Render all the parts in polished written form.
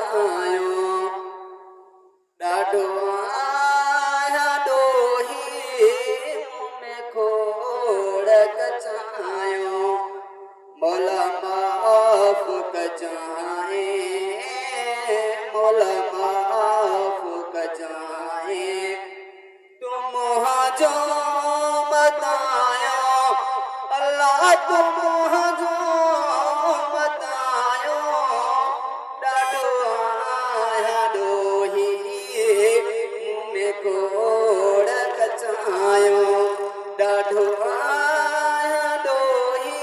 कचायो डाढो आया डोही में खोड़ कचायो मौला माफ कचाए मौला माफ कचाए तुम जो बतायो अल्लाह तुम जो बतायो डाढो आया डोही में खोड़ कचायो डाढो आया डोही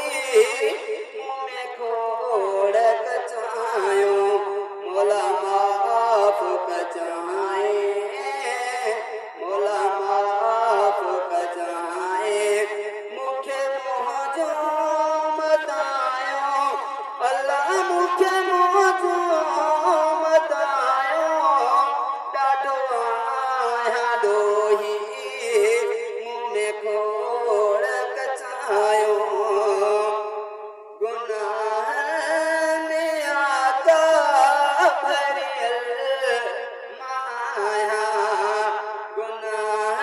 में खोड़ कचायो मौला माफ कचाए मौला माफ कचाए मुखे मोहजो मतायो अल्लाह मुखे मोहजो मतायो डाढो आया डोही में खोड़ कचायो गुनाह में आका भरियल माया गुनाह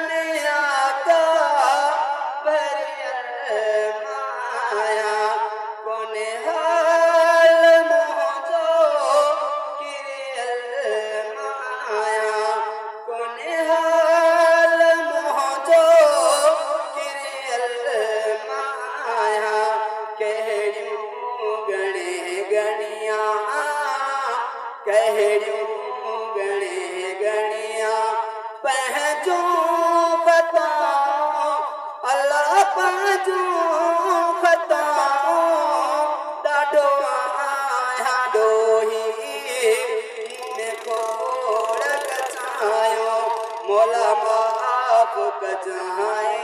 में आका भरियल माया कोने हाल मोजो किरियल माया कोने हाल मोजो किरियल माया कहड़ियूं गणे गणिया कहड़ियूं गणे गणिया पंहिंजो बताओ अल्लाह पंहिंजो बताओ डाढो आया डोही में खोड़ कचायो मौला माफ कचाए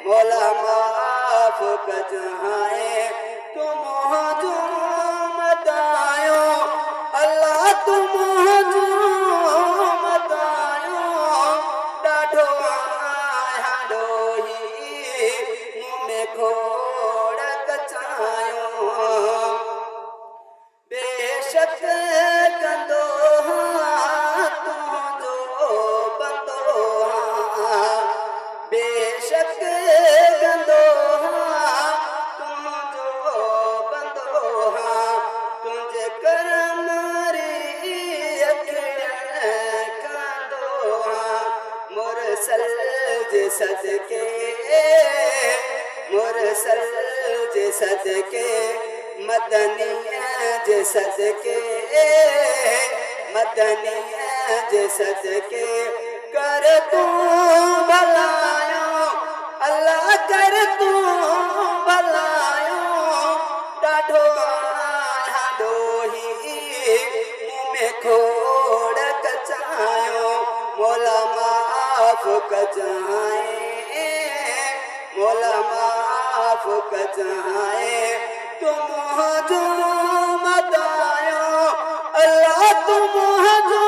मौला माफ कचाए तुम जो मतायो अल्लाह तुम जो मतायो डाढो आया डोही में खोड़ कचायो बेशक कंदो तुंहिंजो बंदो बेशक कंदो तुंहिंजो बंदो तुंहिंजे करम री अखियुनि कंदो मुरसल जे सदके मुरसल जे सदके मदनीअ जे सदके मदनीअ जे सदके कर तू भलायो अल्लाह कर तू भलायो डाढो आया डोही में खोड़ कचायो मौला माफ कचाए मौला माफ कचाए तुम जो मतायो अल्लाह तुम जो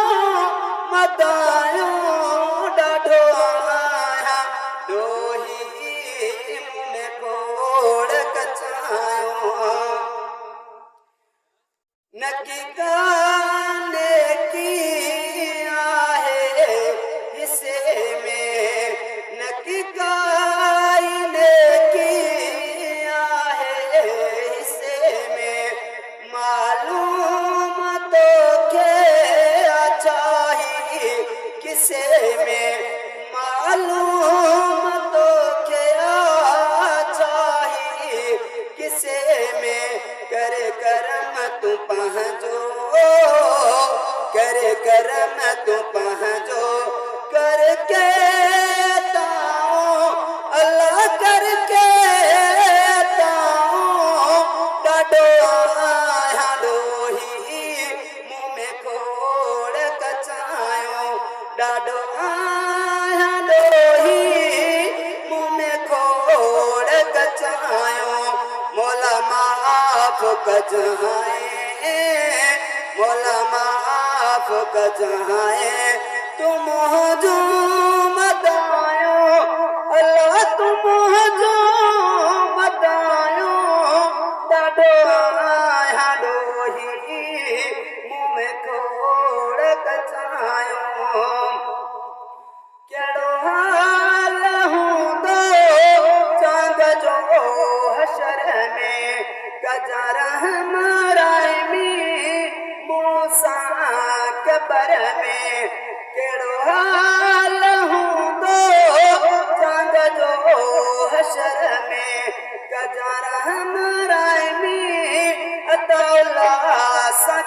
मतायो डाढो आया डोही में खोड़ कचायो नकी काने की आहे हिस्से में नकी काने की आहे हिस्से में मालूम तो के अच्छाही किसे में मालूम तो के अच्छाही किसे में कर करम तू पहुँचो कर करम तू पहुँचो करके ताओ अल्लाह करके ताओ डाढो आया डोही मुँह में खोड़ कचायो डाढो आया डोही मुँह में खोड़ कचायो मौला माफ कचाए मौला माफ कचाए तुम जो मतायो अल्लाह तुम जो मतायो डाढो आया डोही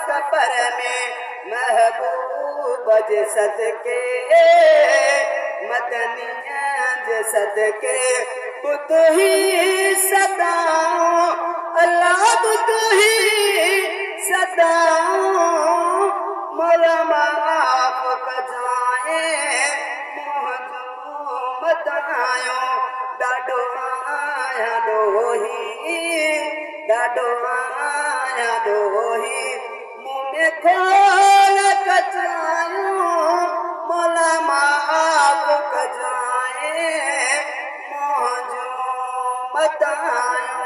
कबर में महबूब जे सदके मदनिया जे सदके बुत ही सदाऊं अल्लाह बुत ही सदाऊं मोला माफ कजाए मुंहिंजो मदायो ॾाढो आया ॾोही ॾाढो आया ॾोही मुंह में खोल कजायूं मोला माफ कजाए मुंहिंजो मदायो